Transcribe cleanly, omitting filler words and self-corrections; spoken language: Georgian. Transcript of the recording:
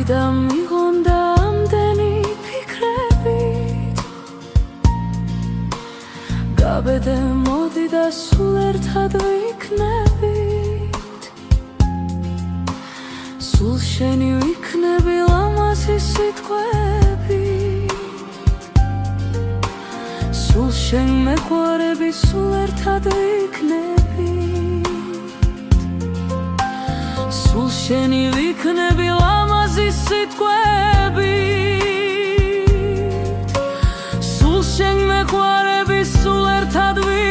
და მიღონდა ამდენი ფიქრებით გაბედე მოდი და სულ ერთად ვიქნებით სულ შენი ვიქნები ლამაზი სიტყვებით სულ შენ მეყვარები სულ ერთად ვიქნებით სულ შენი ვიქნები ლამაზი სიტყვებით სულ შენ მეყვარები სულ ერთად ვიქნებით